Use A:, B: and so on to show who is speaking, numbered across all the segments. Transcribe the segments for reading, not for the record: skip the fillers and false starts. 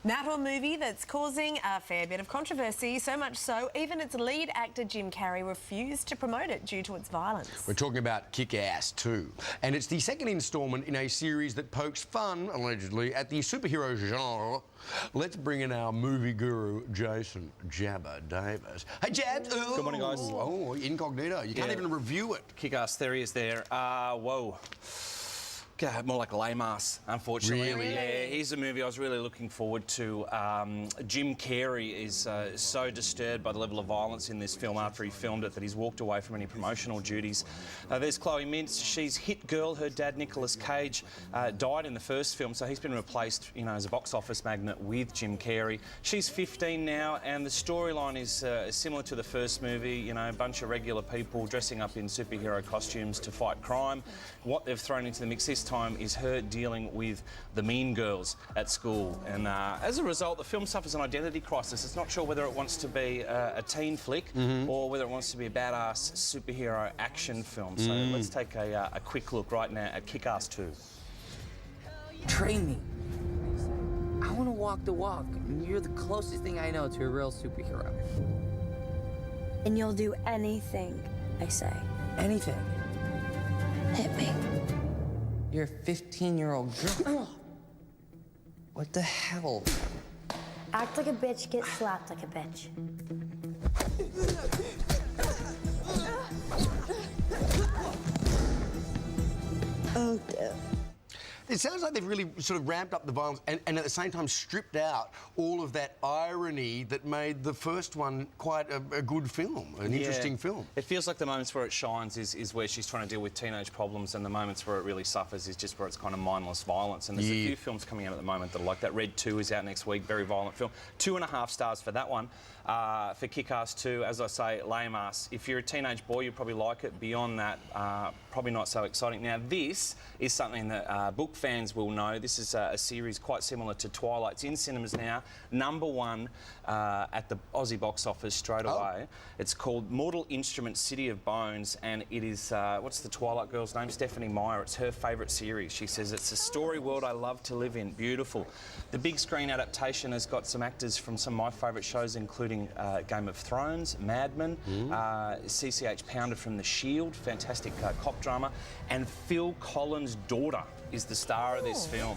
A: Now to a movie that's causing a fair bit of controversy, so much so, even its lead actor Jim Carrey refused to promote it due to its violence.
B: We're talking about Kick-Ass 2, and it's the second instalment in a series that pokes fun, allegedly, at the superhero genre. Let's bring in our movie guru, Jason Jabba Davis. Hey, Jabs!
C: Good morning, guys.
B: Oh, incognito. You can't even review it.
C: Kick-Ass theory is there. Whoa. God, more like lame-ass, unfortunately.
B: Really?
C: Yeah, here's a movie I was really looking forward to. Jim Carrey is so disturbed by the level of violence in this film after he filmed it that he's walked away from any promotional duties. There's Chloe Mintz. She's hit girl. Her dad, Nicolas Cage, died in the first film, so he's been replaced, you know, as a box office magnet with Jim Carrey. She's 15 now, and the storyline is similar to the first movie. You know, a bunch of regular people dressing up in superhero costumes to fight crime. What they've thrown into the mix this time is her dealing with the mean girls at school, and as a result the film suffers an identity crisis. It's not sure whether it wants to be a teen flick or whether it wants to be a badass superhero action film. So let's take a quick look right now at Kick-Ass 2.
D: Train me. I want to walk the walk. You're the closest thing I know to a real superhero.
E: And you'll do anything I say.
D: Anything.
E: Hit me.
D: You're a 15-year-old girl. What the hell?
E: Act like a bitch, get slapped like a bitch. Oh, dear.
B: It sounds like they've really sort of ramped up the violence and at the same time stripped out all of that irony that made the first one quite a good film, an interesting film.
C: It feels like the moments where it shines is where she's trying to deal with teenage problems, and the moments where it really suffers is just where it's kind of mindless violence. And there's a few films coming out at the moment that are like that. Red 2 is out next week, very violent film. 2.5 stars for that one. For Kick-Ass 2, as I say, lame-ass. If you're a teenage boy, you'll probably like it. Beyond that, probably not so exciting. Now, this is something that book fans will know. This is a series quite similar to Twilight. It's in cinemas now. #1 at the Aussie box office straight away. It's called Mortal Instruments City of Bones, and it is, what's the Twilight girl's name? Stephanie Meyer. It's her favourite series. She says, it's a story world I love to live in. Beautiful. The big screen adaptation has got some actors from some of my favourite shows, including Game of Thrones, Mad Men, CCH Pounder from The Shield, fantastic cop drama, and Phil Collins' daughter is the star of this film.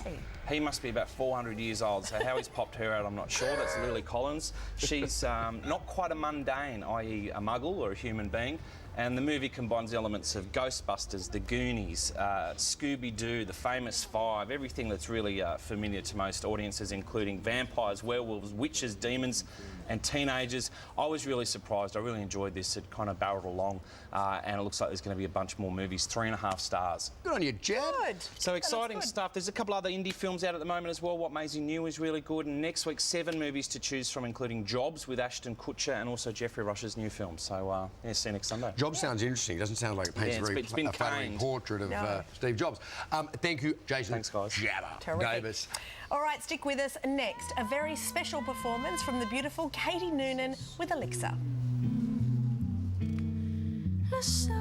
C: He must be about 400 years old, so how he's popped her out, I'm not sure. That's Lily Collins. She's not quite a mundane, i.e. a muggle or a human being, and the movie combines elements of Ghostbusters, The Goonies, Scooby-Doo, The Famous Five, everything that's really familiar to most audiences, including vampires, werewolves, witches, demons, and teenagers. I was really surprised. I really enjoyed this. It kind of barreled along, and it looks like there's going to be a bunch more movies. 3.5 stars.
B: Good on you, Jed.
A: Good.
C: So exciting stuff. There's a couple other indie films out at the moment as well. What Maisie New is really good, and next week 7 movies to choose from, including Jobs with Ashton Kutcher and also Jeffrey Rush's new film. So yeah, see you next Sunday.
B: Jobs sounds interesting. It doesn't sound like it paints a very flattering portrait of Steve Jobs. Thank you, Jason.
C: Thanks, guys.
B: Jabba Davis.
A: All right, stick with us. Next, a very special performance from the beautiful Katie Noonan with Elixir.
E: Listen.